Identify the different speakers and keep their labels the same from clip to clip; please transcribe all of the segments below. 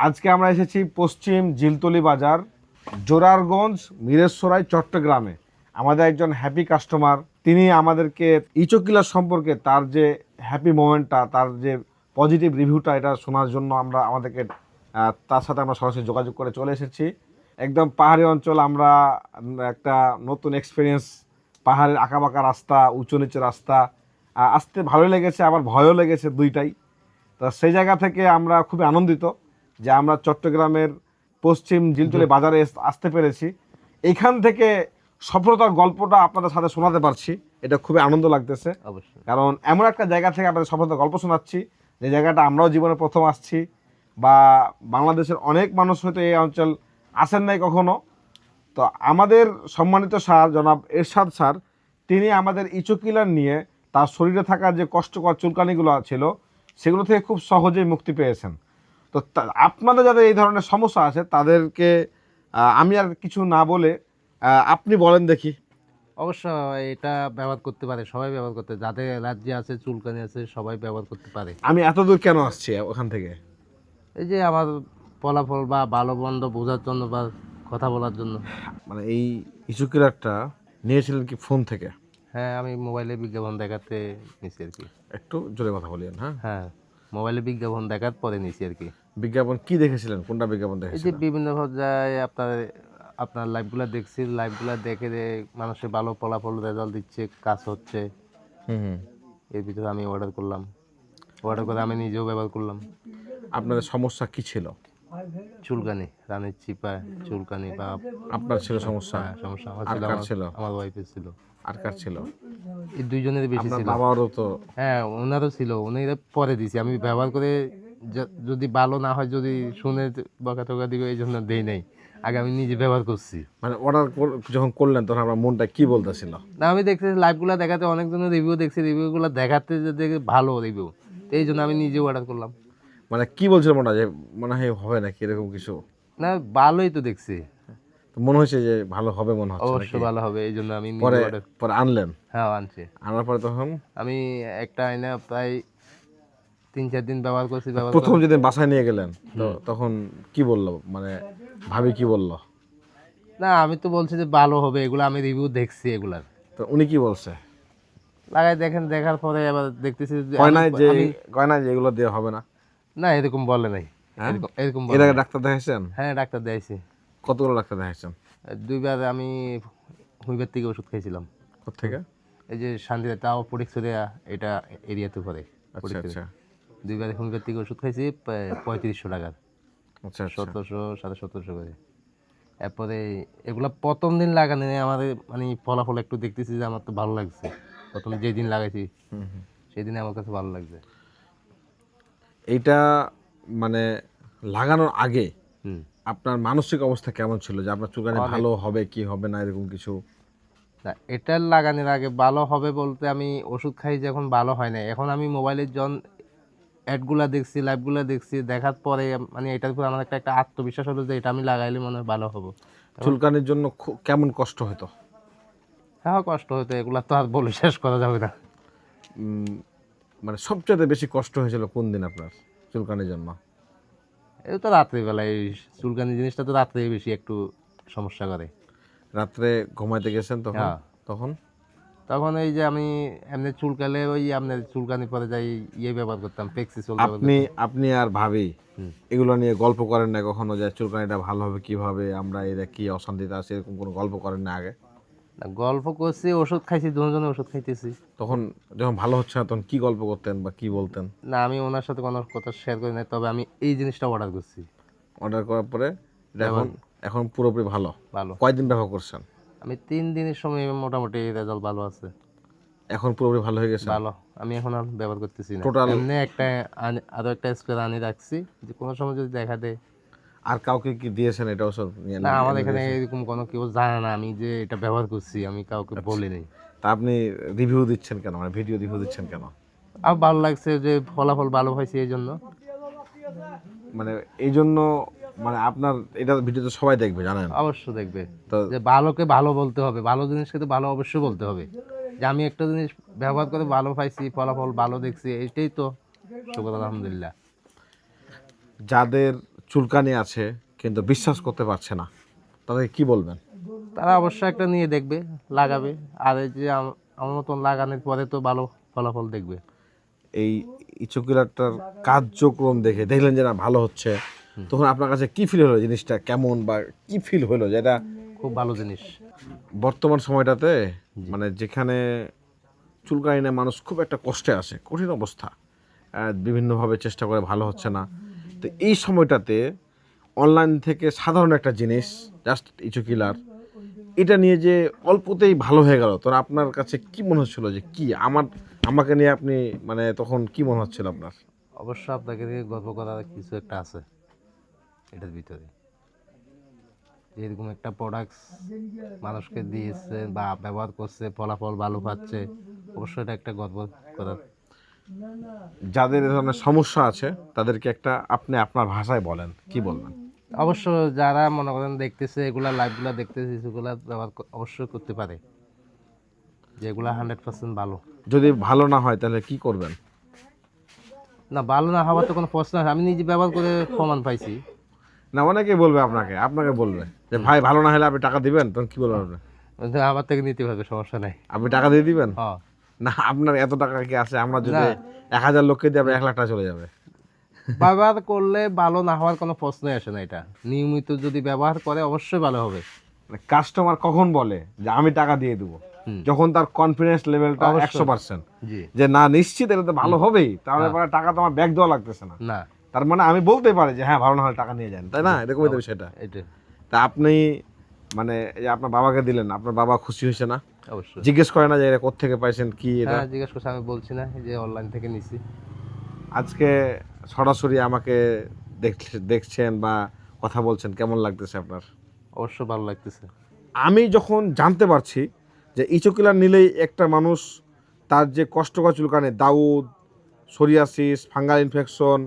Speaker 1: আজকে আমরা এসেছি পশ্চিম জিলতলি বাজার, জোরারগঞ্জ, মিরেশ্বরাই, চট্টগ্রামে। আমাদের একজন হ্যাপি কাস্টমার, তিনি আমাদেরকে ইচোকিলার সম্পর্কে তার যে হ্যাপি মোমেন্টটা, তার যে পজিটিভ রিভিউটা, এটা শোনার জন্য আমাদেরকে তার সাথে আমরা সরাসরি যোগাযোগ করে চলে এসেছি। একদম পাহাড়ি অঞ্চল, আমরা একটা নতুন এক্সপিরিয়েন্স। পাহাড়ের আঁকাবাঁকা রাস্তা, উঁচু নিচু রাস্তা, আসতে ভালোই লেগেছে, আবার ভয়ও লেগেছে, দুইটাই। তো সেই জায়গা থেকে আমরা খুবই আনন্দিত যে আমরা চট্টগ্রামের পশ্চিম জিলতলি বাজারে আসতে পেরেছি। এইখান থেকে সফলতার গল্পটা আপনাদের সাথে শোনাতে পারছি, এটা খুবই আনন্দ লাগতেছে।
Speaker 2: অবশ্যই।
Speaker 1: কারণ এমন একটা জায়গা থেকে আপনাদের সফলতার গল্প শোনাচ্ছি, যে জায়গাটা আমরাও জীবনে প্রথম আসছি, বা বাংলাদেশের অনেক মানুষ হয়তো এই অঞ্চল আসেন নাই কখনো। তো আমাদের সম্মানিত স্যার জনাব এরশাদ স্যার, তিনি আমাদের ইচোকিলার নিয়ে তার শরীরে থাকা যে কষ্টকর চুলকানিগুলো ছিল, সেগুলো থেকে খুব সহজেই মুক্তি পেয়েছেন। তো আপনাদের যাদের এই ধরনের সমস্যা আছে, তাদেরকে আমি আর কিছু না বলে আপনি বলেন দেখি।
Speaker 2: অবশ্য এটা ব্যবহার করতে পারে, সবাই ব্যবহার করতে, যাদের অ্যালার্জি আছে, চুলকানি আছে, সবাই ব্যবহার করতে পারে।
Speaker 1: আমি এত দূর কেন আসছি ওখান থেকে?
Speaker 2: এই যে আমার ফলাফল বা ভালো মন্দ বোঝার জন্য বা কথা বলার জন্য।
Speaker 1: মানে এই ইচোকিলারটা নিয়েছিলেন কি ফোন থেকে?
Speaker 2: হ্যাঁ, আমি মোবাইলে বিজ্ঞাপন দেখাতে নিছি আর কি।
Speaker 1: একটু জোরে কথা বলেন। হ্যাঁ,
Speaker 2: হ্যাঁ, মোবাইলে বিজ্ঞাপন দেখার পরে নিছি আর কি।
Speaker 1: বিজ্ঞাপন কি দেখেছিলেন? কোনটা বিজ্ঞাপন
Speaker 2: এই যে
Speaker 1: দেখেছিলেন?
Speaker 2: বিভিন্ন পর্যায়ে আপনার লাইভগুলো দেখছি, লাইভগুলো দেখে মানুষের ভালো ফলাফল রেজাল্ট দিচ্ছে, কাজ হচ্ছে।
Speaker 1: হুম।
Speaker 2: এর ভিতরে আমি অর্ডার করলাম, অর্ডার করে আমি নিজেও ব্যবহার করলাম।
Speaker 1: আপনাদের সমস্যা কি ছিল?
Speaker 2: চুলকানি, রানের চিপা চুলকানি বা
Speaker 1: আপনার ছিল সমস্যা?
Speaker 2: হ্যাঁ, সমস্যা আমার
Speaker 1: আর
Speaker 2: ছিল,
Speaker 1: কার ছিল?
Speaker 2: আমার ওয়াইফের ছিল।
Speaker 1: আর কার ছিল?
Speaker 2: এই দুইজনেরই বেশি
Speaker 1: আপনার
Speaker 2: ছিল।
Speaker 1: বাবারও তো?
Speaker 2: হ্যাঁ, ওনারও ছিল, উনি পরে দিছি। আমি ব্যবহার করে যদি ভালো না হয়, যদি শুনে বকা টকা দিবে, এই জন্য দেই নাই। আগে আমি নিজে ব্যবহার করছি।
Speaker 1: মানে অর্ডার যখন করলেন তখন আপনার মনটা কি বলতেছিল?
Speaker 2: না, আমি দেখছি লাইভগুলো দেখাতে, অনেকজনের রিভিউ দেখছি, রিভিউগুলো দেখাতে যে দেখে ভালো রিভিউ, এই জন্য আমি নিজেও অর্ডার করলাম।
Speaker 1: মানে কি বলছিল মনে যে মনে হয় হবে নাকি এরকম কিছু?
Speaker 2: না, ভালোই তো দেখছি।
Speaker 1: তো মনে হয়েছে যে ভালো হবে মনে হচ্ছে
Speaker 2: অবশ্যই
Speaker 1: নাকি?
Speaker 2: ভালো হবে, এই জন্য আমি
Speaker 1: পরে
Speaker 2: নিজে অর্ডার।
Speaker 1: পরে আনলেন?
Speaker 2: হ্যাঁ, আনছি।
Speaker 1: আনার পরে তখন
Speaker 2: আমি একটা আইনা প্রায় 3-4 দিন ব্যবহার করছি। ব্যবহার
Speaker 1: প্রথম
Speaker 2: করে
Speaker 1: যেদিন বাসায় নিয়ে গেলেন, তো তখন কি বললো, মানে ভাবি কি বললো?
Speaker 2: না, আমি তো বলছি যে ভালো হবে, এগুলো আমি রিভিউ দেখছি এগুলার।
Speaker 1: তো উনি কি বলছে?
Speaker 2: লাগাই দেখেন, দেখার পরে আবার দেখতেছি যে
Speaker 1: কয় না যে এগুলো দেওয়া হবে না?
Speaker 2: না, এরকম বলে নাই।
Speaker 1: হ্যাঁ?
Speaker 2: এরকম
Speaker 1: এর
Speaker 2: বলে
Speaker 1: আগে
Speaker 2: নাই।
Speaker 1: ডাক্তার দেখাইছেন?
Speaker 2: হ্যাঁ, ডাক্তার দেখাইছি।
Speaker 1: কতগুলো ডাক্তার দেখাইছেন?
Speaker 2: 2বার আমি হুইবার থেকে ওষুধ খাইছিলাম।
Speaker 1: কোথেকে?
Speaker 2: এই যে শান্তিতে, তাও পরিক্সরিয়া, এটা এরিয়াতে পড়ে।
Speaker 1: আচ্ছা আচ্ছা
Speaker 2: 2বার হুইবার থেকে ওষুধ খাইছি 3500 টাকার,
Speaker 1: আচ্ছা আচ্ছা
Speaker 2: 1700 1750 করে। এরপরে এগুলা প্রথম দিন লাগানো আমাদের মানে ফলাফল একটু দেখতেছি যে আমার তো ভালো লাগছে। প্রথম যেদিন লাগাইছি সেদিনে আমার কাছে ভালো লাগছে।
Speaker 1: এইটা মানে লাগানোর আগে
Speaker 2: হুম।
Speaker 1: আপনার মানসিক অবস্থা কেমন ছিল, যে আপনার চুলকানি ভালো হবে কি হবে না এরকম কিছু?
Speaker 2: না, এটা লাগানোর আগে ভালো হবে বলতে, আমি ওষুধ খাই যখন ভালো হয় না, এখন আমি মোবাইলের অ্যাডগুলা দেখছি, লাইভগুলা দেখছি, দেখার পরে মানে এটার উপর আমার একটা আত্মবিশ্বাস হলো যে এটা আমি লাগাইলে মনে হয় ভালো হবো।
Speaker 1: চুলকানির জন্য কেমন কষ্ট হতো?
Speaker 2: হ্যাঁ, কষ্ট হতো, এগুলা তো আর বলে শেষ করা যাবে না।
Speaker 1: মানে সবচেয়ে বেশি কষ্ট হয়েছিল কোন দিন আপনার চুলকানির জন্য?
Speaker 2: এটা তো রাত্রিবেলায়, এই চুলকানি জিনিসটা তো রাত্রে বেশি একটু সমস্যা করে।
Speaker 1: রাত্রে ঘুমাইতে গেছেন তখন?
Speaker 2: হ্যাঁ।
Speaker 1: তখন
Speaker 2: তখন এই যে আমি এমনি চুলকালে ওই আপনার চুলকানি পরে যাই, ব্যবহার করতাম, পেক্সিসোল ব্যবহার
Speaker 1: আপনি
Speaker 2: করতাম।
Speaker 1: আপনি আর ভাবি এগুলো নিয়ে গল্প করেন না কখনো, যে চুলকানিটা ভালো হবে কিভাবে, আমরা এরা কি অশান্তিতে আছে, এরকম কোনো গল্প করেন না আগে?
Speaker 2: না, গল্প করছি, ওষুধ খাইছি, দুজনে ওষুধ খাইতেছি।
Speaker 1: তখন যখন ভালো হচ্ছে না তখন কি গল্প করতেন বা কি বলতেন?
Speaker 2: না, আমি ওনার সাথে কোনো কথা শেয়ার করি না, তবে আমি এই জিনিসটা অর্ডার করছি।
Speaker 1: অর্ডার করার পরে এটা এখন এখন পুরোপুরি ভালো?
Speaker 2: ভালো।
Speaker 1: কয়দিন ব্যবহার করছেন?
Speaker 2: আমি 3 দিনের সময় মোটামুটি রেজাল্ট ভালো আছে।
Speaker 1: এখন পুরোপুরি ভালো হয়ে গেছে?
Speaker 2: ভালো। আমি এখন আর ব্যবহার করতেছি না।
Speaker 1: টোটাল
Speaker 2: এমনি আরো একটা স্কোয়ার আনি রাখছি, যে কোনো সময় যদি দেখা দেয়।
Speaker 1: আর কাউকে কি দিয়েছেন এটাও সব নিয়ে?
Speaker 2: না, আমার এখানে এরকম কোনো কেউ জানে না আমি যে এটা ব্যবহার করছি, আমি কাউকে বলি নাই।
Speaker 1: তা আপনি রিভিউ দিচ্ছেন কেন, মানে ভিডিও রিভিউ দিচ্ছেন কেন?
Speaker 2: আর ভালো লাগছে যে ফলাফল ভালো হয়েছে, এই জন্য।
Speaker 1: মানে এই জন্য, মানে আপনার এটা ভিডিও তো সবাই দেখবে জানেন?
Speaker 2: অবশ্য দেখবে,
Speaker 1: তো
Speaker 2: যে ভালোকে ভালো বলতে হবে, ভালো জিনিসকে তো ভালো অবশ্যই বলতে হবে, যে আমি একটা জিনিস ব্যবহার করে ভালো পাইছি, ফলাফল ভালো দেখছি, এটাই তো শুকর, আলহামদুলিল্লাহ।
Speaker 1: যাদের চুলকানি আছে কিন্তু বিশ্বাস করতে পারছে না, তাদেরকে কি বলবেন?
Speaker 2: তারা অবশ্যই একটা নিয়ে দেখবে, লাগাবে, আর এই যে আমার মতন লাগানোর পরে তো ভালো ফলাফল দেখবে।
Speaker 1: এই ইচোকিলারটার কার্যক্রম দেখে দেখলেন যে না ভালো হচ্ছে, তখন আপনার কাছে কি ফিল হলো, জিনিসটা কেমন বা কি ফিল হলো যে এটা
Speaker 2: খুব ভালো জিনিস।
Speaker 1: বর্তমান সময়টাতে মানে যেখানে চুলকানি নিয়ে মানুষ খুব একটা কষ্টে আছে, কঠিন অবস্থা, বিভিন্নভাবে চেষ্টা করে ভালো হচ্ছে না, তো এই সময়টাতে অনলাইন থেকে সাধারণ একটা জিনিস জাস্ট ইচোকিলার, এটা নিয়ে যে অল্পতেই ভালো হয়ে গেল, তো আপনার কাছে কি মনে হচ্ছিল যে কি আমাকে নিয়ে আপনি মানে তখন কি মনে হচ্ছিল আপনার?
Speaker 2: অবশ্য আপনাকে নিয়ে গর্ব করার কিছু একটা আছে এটার ভিতরে, যে এরকম একটা প্রোডাক্টস মানুষকে দিয়েছে বা ব্যবহার করছে, ফলাফল ভালো পাচ্ছে, অবশ্যই এটা একটা গর্ব করার।
Speaker 1: যাদের এ ধরনের সমস্যা আছে তাদেরকে একটা আপনি আপনার ভাষায় বলেন, কি বলবেন?
Speaker 2: অবশ্য যারা মনে করেন দেখতেছে, এগুলা লাইভগুলা দেখতেছে, সেগুলা ব্যবহার অবশ্যই করতে পারে, যেগুলা 100% ভালো।
Speaker 1: যদি ভালো না হয় তাহলে কি করবেন?
Speaker 2: না, ভালো না হওয়ার তো কোনো প্রশ্ন আছে, আমি নিজে ব্যবহার করে প্রমাণ পাইছি।
Speaker 1: না, অনেকেই বলবে আপনাকে বলবে যে ভাই ভালো না হলে আপনি টাকা দিবেন, তখন কি বলবেন আপনি?
Speaker 2: আমার থেকে নিতে পারবে, সমস্যা নাই।
Speaker 1: আপনি টাকা দিয়ে দিবেন?
Speaker 2: হ্যাঁ।
Speaker 1: না, আপনার এত টাকা কি আছে? আমরা যদি
Speaker 2: না।
Speaker 1: 1000 লোককে দিই আপনার 1 লাখ টাকা চলে যাবে।
Speaker 2: ব্যবহার করলে ভালো না হওয়ার কোনো প্রশ্নই আসে না। এটা নিয়মিত যদি ব্যবহার করে অবশ্যই ভালো হবে।
Speaker 1: কাস্টমার কখন বলে যে আমি টাকা দিয়ে দেবো? যখন তার কনফিডেন্স লেভেলটা
Speaker 2: অবশ্যই।
Speaker 1: 100%,
Speaker 2: জি।
Speaker 1: যে না নিশ্চিত এটা তো ভালো হবেই, তাহলে পরে টাকা তো আমার ব্যাক দেওয়া লাগতেছে না।
Speaker 2: না,
Speaker 1: তার মানে আমি বলতে পারি যে হ্যাঁ ভালো না হলে টাকা নিয়ে যান, তাই না? এরকমই তো বিষয়টা।
Speaker 2: এটা
Speaker 1: তা আপনি মানে এই যে আপনার বাবাকে দিলেন, আপনার বাবা খুশি হয়েছে না?
Speaker 2: অবশ্যই।
Speaker 1: জিজ্ঞেস করে না যে এটা কোত্থেকে পাইছেন, কি এটা?
Speaker 2: হ্যাঁ, জিজ্ঞেস করছে, আমি বলছি না এই যে অনলাইন থেকে নিছি।
Speaker 1: আজকে সরাসরি আমাকে দেখছেন বা কথা বলছেন, কেমন লাগতেছে আপনার?
Speaker 2: অবশ্যই ভালো লাগতেছে।
Speaker 1: আমি যখন জানতে পারছি যে ইচোকিলার নিলেই একটা মানুষ তার যে কষ্টকর চুলকানি, দাউদ, সোরিয়াসিস, ফাঙ্গাল ইনফেকশন,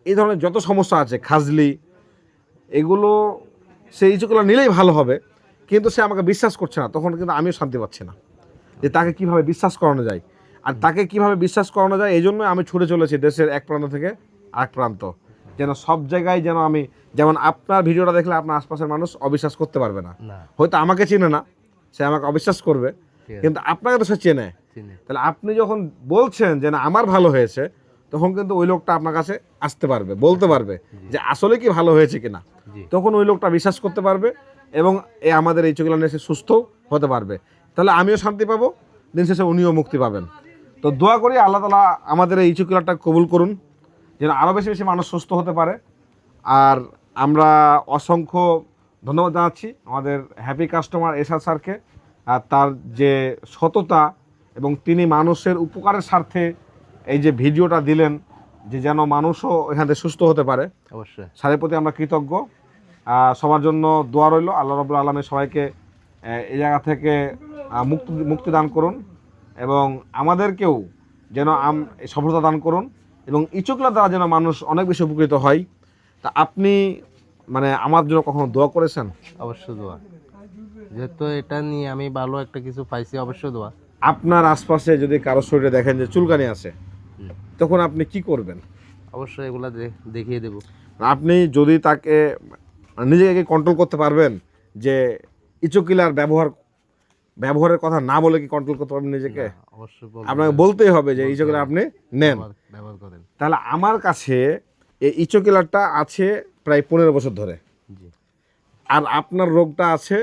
Speaker 1: এই ধরনের যত সমস্যা আছে, খাজলি, এগুলো সে ইচোকিলার নিলেই ভালো হবে, কিন্তু সে আমাকে বিশ্বাস করছে না, তখন কিন্তু আমিও শান্তি পাচ্ছি না যে তাকে কিভাবে বিশ্বাস করানো যায়। আর তাকে কিভাবে বিশ্বাস করানো যায় এই জন্য আমি ছুটে চলেছি দেশের এক প্রান্ত থেকে আরেক প্রান্ত, যেন সব জায়গায় যেন আমি, যেমন আপনার ভিডিওটা দেখলে আপনার আশপাশের মানুষ অবিশ্বাস করতে পারবে না,
Speaker 2: না,
Speaker 1: হয়তো আমাকে চেনে না, সে আমাকে অবিশ্বাস করবে,
Speaker 2: ঠিক আছে,
Speaker 1: কিন্তু আপনাকে তো সে চেনে।
Speaker 2: চিনি।
Speaker 1: তাহলে আপনি যখন বলছেন যে না আমার ভালো হয়েছে, তখন কিন্তু ওই লোকটা আপনার কাছে আসতে পারবে, বলতে পারবে যে আসলে কি ভালো হয়েছে কিনা,
Speaker 2: জি।
Speaker 1: তখন ওই লোকটা বিশ্বাস করতে পারবে এবং আমাদের এই চোখগুলো নিয়ে সে সুস্থ হতে পারবে। তাহলে আমিও শান্তি পাবো, দিন শেষে উনিও মুক্তি পাবেন। তো দোয়া করি আল্লাহ তাআলা আমাদের এই চোখগুলাটা কবুল করুন, যেন আরও বেশি বেশি মানুষ সুস্থ হতে পারে। আর আমরা অসংখ্য ধন্যবাদ জানাচ্ছি আমাদের হ্যাপি কাস্টমার এসআর স্যারকে, আর তার যে সততা এবং তিনি মানুষের উপকারের স্বার্থে এই যে ভিডিওটা দিলেন, যে যেন মানুষও এখান থেকে সুস্থ হতে পারে।
Speaker 2: অবশ্যই।
Speaker 1: স্যারের প্রতি আমরা কৃতজ্ঞ। সবার জন্য দোয়া রইল, আল্লাহ রাব্বুল আলামিন সবাইকে এই জায়গা থেকে মুক্তি দান করুন এবং আমাদেরকেও যেন সফলতা দান করুন এবং ইচোকিলার দ্বারা যেন মানুষ অনেক বেশি উপকৃত হয়। তা আপনি মানে আমার জন্য কখনো দোয়া করেছেন?
Speaker 2: অবশ্যই দোয়া, যেহেতু এটা নিয়ে আমি ভালো একটা কিছু পাইছি, অবশ্যই দোয়া।
Speaker 1: আপনার আশপাশে যদি কারো শরীরে দেখেন যে চুলকানি আছে, তখন আপনি কি করবেন?
Speaker 2: অবশ্যই এগুলা দেখিয়ে দেব।
Speaker 1: আপনি যদি তাকে নিজেকে কন্ট্রোল করতে পারবেন যে ইচোকিলার ব্যবহারের কথা না বলে কি কন্ট্রোল করতে পারবেন নিজেকে?
Speaker 2: অবশ্যই
Speaker 1: আপনাকে বলতেই হবে যে ইচোকিলার আপনি নেন।
Speaker 2: ব্যবহার করেন।
Speaker 1: তাহলে আমার কাছে এই ইচোকিলারটা আছে প্রায় 15 বছর ধরে,
Speaker 2: জি।
Speaker 1: আর আপনার রোগটা আছে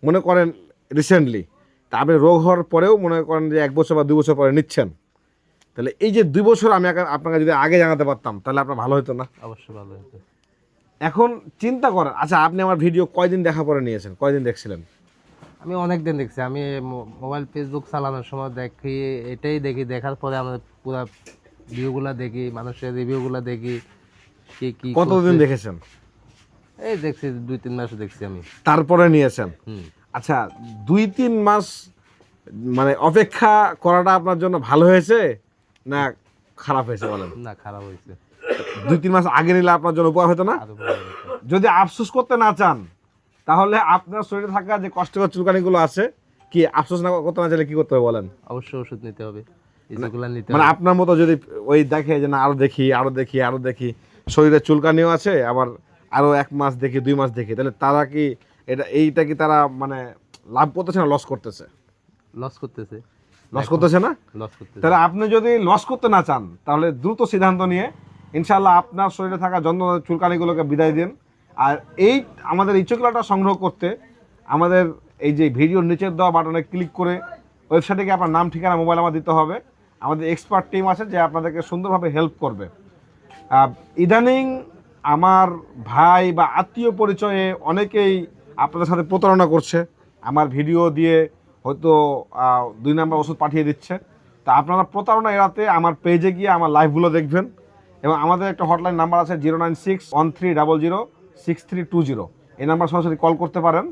Speaker 1: মনে করেন রিসেন্টলি, তা আপনি রোগ হওয়ার পরেও মনে করেন যে 1 বছর বা 2 বছর পরে নিচ্ছেন। তাহলে এই যে 2 বছর আমি আপনাকে যদি আগে জানাতে পারতাম তাহলে আপনার ভালো হতো না?
Speaker 2: অবশ্যই ভালো হতো।
Speaker 1: এখন চিন্তা করেন, আচ্ছা আপনি আমার ভিডিও কয়দিন দেখা পরে নিয়েছেন, কয়দিন দেখছিলেন?
Speaker 2: আমি অনেক দিন দেখছি, আমি মোবাইল ফেসবুক চালানোর সময় দেখি, এটাই দেখি, দেখার পরে আমাদের পুরো ভিউগুলা দেখি, মানুষের রিভিউগুলা দেখি, কে কি
Speaker 1: কতদিন
Speaker 2: করছে।
Speaker 1: দেখেছেন?
Speaker 2: এই দেখছি 2-3 মাস দেখছি আমি।
Speaker 1: তারপরে নিয়েছেন? আচ্ছা 2-3 মাস মানে অপেক্ষা করাটা আপনার জন্য ভালো হয়েছে না খারাপ হয়েছে বলেন?
Speaker 2: না, খারাপ হয়েছে।
Speaker 1: 2-3 মাস আগে নিলে আপনার জন্য উপকার হতো না?
Speaker 2: আরো ভালো হতো।
Speaker 1: যদি আফসোস করতে না চান তাহলে আপনার শরীরে থাকা যে কষ্টকর চুলকানিগুলো আছে, কি আফসোস না করতে না চাইলে কি করতে হবে বলেন?
Speaker 2: অবশ্যই ওষুধ নিতে হবে, এগুলা নিতে
Speaker 1: মানে
Speaker 2: হবে।
Speaker 1: আপনার মতো যদি ওই দেখে যে না আরো দেখি শরীরে চুলকানিও আছে, আবার আরও 1 মাস দেখি 2 মাস দেখি, তাহলে তারা কি এইটা কি তারা মানে লাভ করতেছে না লস করতেছে?
Speaker 2: লস করতেছে।
Speaker 1: লস করতেছে না?
Speaker 2: লস করতেছে।
Speaker 1: তাহলে আপনি যদি লস করতে না চান তাহলে দ্রুত সিদ্ধান্ত নিয়ে ইনশাআল্লাহ আপনার শরীরে থাকা যন্ত্রণা চুলকানিগুলোকে বিদায় দিন। আর এই আমাদের ইচোকিলাটা সংগ্রহ করতে আমাদের এই যে ভিডিওর নিচের দেওয়া বাটনে ক্লিক করে ওয়েবসাইটে গিয়ে আপনার নাম, ঠিকানা, মোবাইল নাম্বার দিতে হবে। আমাদের এক্সপার্ট টিম আছে যে আপনাদেরকে সুন্দরভাবে হেল্প করবে। ইদানিং আমার ভাই বা আত্মীয় পরিচয়ে অনেকেই আপনাদের সাথে প্রতারণা করছে, আমার ভিডিও দিয়ে হয়তো 2 নাম্বার ওষুধ পাঠিয়ে দিচ্ছে। তা আপনারা প্রতারণা এড়াতে আমার পেজে গিয়ে আমার লাইভগুলো দেখবেন, এবং আমাদের একটা হটলাইন নাম্বার আছে 09613006320, এই নাম্বার সরাসরি কল করতে পারেন।